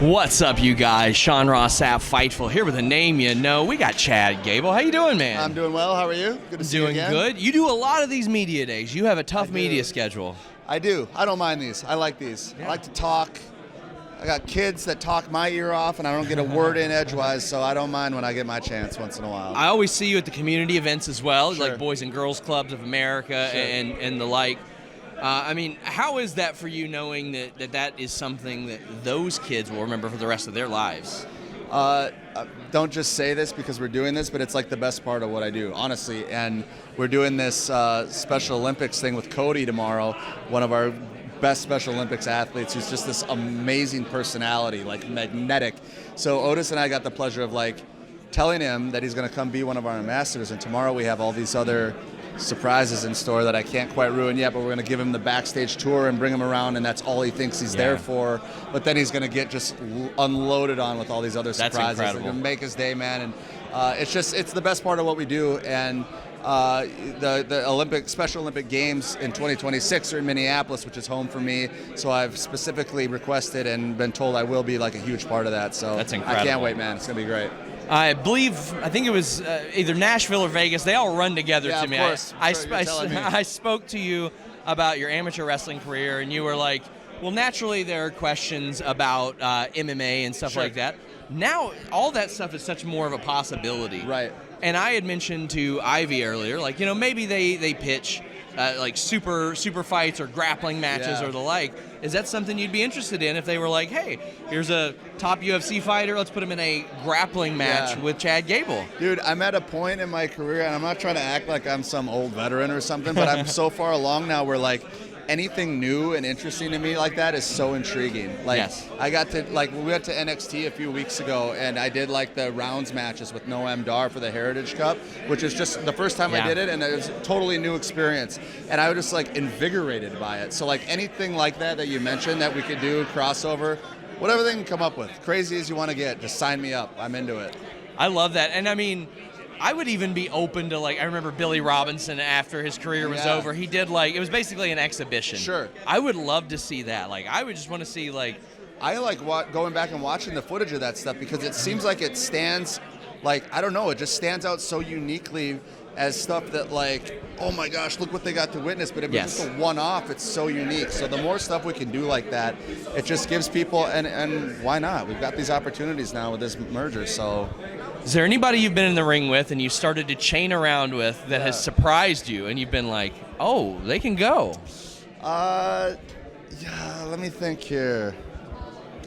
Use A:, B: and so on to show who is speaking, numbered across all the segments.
A: What's up, you guys? Sean Ross Sapp, Fightful, here with a name you know. We got Chad Gable. How you doing, man?
B: I'm doing well. How are you? Good to see you again.
A: Doing good. You do a lot of these media days. You have a tough media schedule.
B: I do. I don't mind these. I like these. Yeah. I like to talk. I got kids that talk my ear off, and I don't get a word in edgewise, so I don't mind when I get my chance once in a while.
A: I always see you at the community events as well,
B: Sure.
A: like Boys and Girls Clubs of America
B: Sure.
A: and the like. I mean, how is that for you, knowing that is something that those kids will remember for the rest of their lives?
B: Don't just say this because we're doing this, but it's like the best part of what I do, honestly. And we're doing this Special Olympics thing with Cody tomorrow, one of our best Special Olympics athletes who's just this amazing personality, like magnetic. So Otis and I got the pleasure of like telling him that he's going to come be one of our ambassadors, and tomorrow we have all these other surprises in store that I can't quite ruin yet, but we're going to give him the backstage tour and bring him around, and that's all he thinks he's there for. But then he's going to get just unloaded on with all these other surprises.
A: That's incredible.
B: They're going to make his day, man. And it's the best part of what we do. And the Special Olympic Games in 2026 are in Minneapolis, which is home for me. So I've specifically requested and been told I will be like a huge part of that. So
A: that's incredible.
B: I can't wait, man. It's going to be great.
A: I think it was either Nashville or Vegas. They all run together to me.
B: Of course.
A: I spoke to you about your amateur wrestling career, and you were like, well, naturally there are questions about MMA and stuff like that. Now, all that stuff is such more of a possibility.
B: Right.
A: And I had mentioned to Ivy earlier, like, maybe they pitch like super fights or grappling matches or the like. Is that something you'd be interested in if they were like, hey, here's a top UFC fighter, let's put him in a grappling match with Chad Gable?
B: Dude, I'm at a point in my career, and I'm not trying to act like I'm some old veteran or something, but I'm so far along now where like anything new and interesting to me like that is so intriguing. Like I got to we went to NXT a few weeks ago, and I did like the rounds matches with Noam Dar for the Heritage Cup, which is just the first time I did it, and it was a totally new experience, and I was just like invigorated by it. So like anything like that you mentioned that we could do, crossover, whatever they can come up with, crazy as you want to get, just sign me up. I'm into it.
A: I love that. And I mean, I would even be open to, like, I remember Billy Robinson after his career was over. He did, like, it was basically an exhibition.
B: Sure.
A: I would love to see that. Like, I would just want to see, like...
B: I like going back and watching the footage of that stuff because it seems like it stands, like, I don't know, it just stands out so uniquely as stuff that, like, oh my gosh, look what they got to witness. But if it's just a one-off, it's so unique. So the more stuff we can do like that, it just gives people, and why not? We've got these opportunities now with this merger, so...
A: Is there anybody you've been in the ring with and you started to chain around with that has surprised you and you've been like, oh, they can go?
B: Let me think here.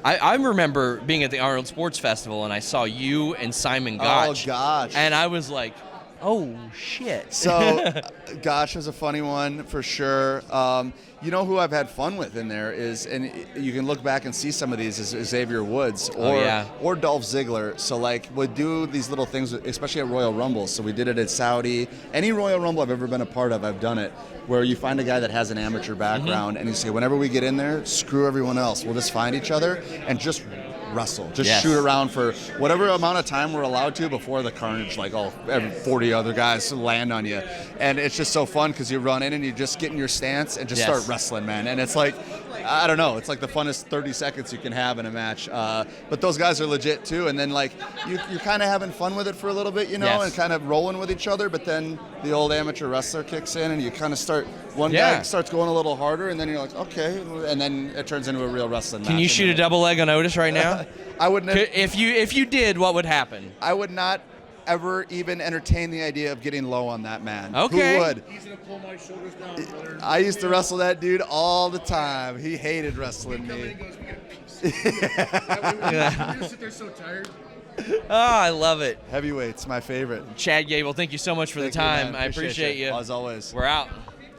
A: I remember being at the Arnold Sports Festival and I saw you and Simon Gotch.
B: Oh, gosh.
A: And I was like, oh, shit.
B: So, Gotch was a funny one for sure. You know who I've had fun with in there is, and you can look back and see some of these, is Xavier Woods or Dolph Ziggler. So, like, we do these little things, especially at Royal Rumble. So we did it at Saudi. Any Royal Rumble I've ever been a part of, I've done it, where you find a guy that has an amateur background and you say, whenever we get in there, screw everyone else. We'll just find each other and just wrestle, just shoot around for whatever amount of time we're allowed to before the carnage, like every 40 other guys land on you. And it's just so fun because you run in and you just get in your stance and just start wrestling, man. And it's like, I don't know, it's like the funnest 30 seconds you can have in a match. But those guys are legit too. And then like you're kind of having fun with it for a little bit, and kind of rolling with each other. But then the old amateur wrestler kicks in and you kind of start, one guy starts going a little harder and then you're like, okay. And then it turns into a real wrestling match.
A: Can you shoot a double leg on Otis right now?
B: I wouldn't.
A: If you did, what would happen?
B: I would not ever even entertain the idea of getting low on that man.
A: Okay.
B: Who would?
C: He's gonna pull my shoulders down, brother.
B: I used to wrestle that dude all the time. He hated wrestling me.
C: He goes, we get a piece. You sit there so tired.
A: Oh, I love it.
B: Heavyweights, my favorite.
A: Chad Gable, thank you so much for the time. I appreciate you.
B: As always.
A: We're out.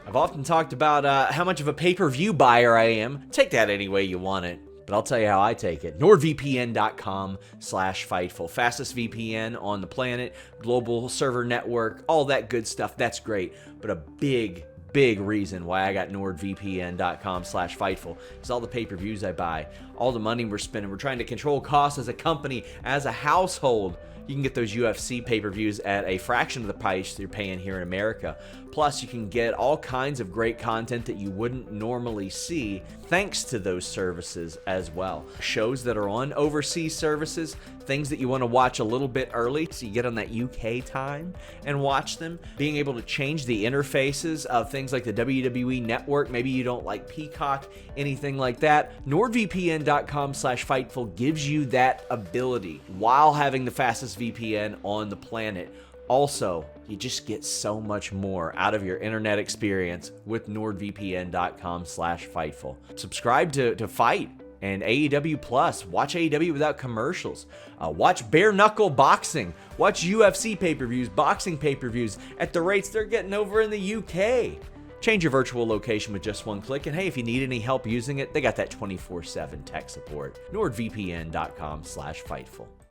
D: I've often talked about how much of a pay-per-view buyer I am. Take that any way you want it. But I'll tell you how I take it. NordVPN.com/Fightful. Fastest VPN on the planet, global server network, all that good stuff. That's great. But a big reason why I got NordVPN.com/Fightful is all the pay-per-views I buy all the money we're spending. We're trying to control costs as a company, as a household. You can get those UFC pay-per-views at a fraction of the price you're paying here in America. Plus, you can get all kinds of great content that you wouldn't normally see thanks to those services as well. Shows that are on overseas services, things that you want to watch a little bit early so you get on that UK time and watch them. Being able to change the interfaces of things like the WWE Network. Maybe you don't like Peacock, anything like that. NordVPN.com/Fightful gives you that ability while having the fastest VPN on the planet. Also, you just get so much more out of your internet experience with NordVPN.com/Fightful. Subscribe to Fight and AEW Plus. Watch AEW without commercials. Watch bare knuckle boxing. Watch UFC pay-per-views, boxing pay-per-views at the rates they're getting over in the UK. Change your virtual location with just one click, and hey, if you need any help using it, they got that 24/7 tech support. NordVPN.com/Fightful.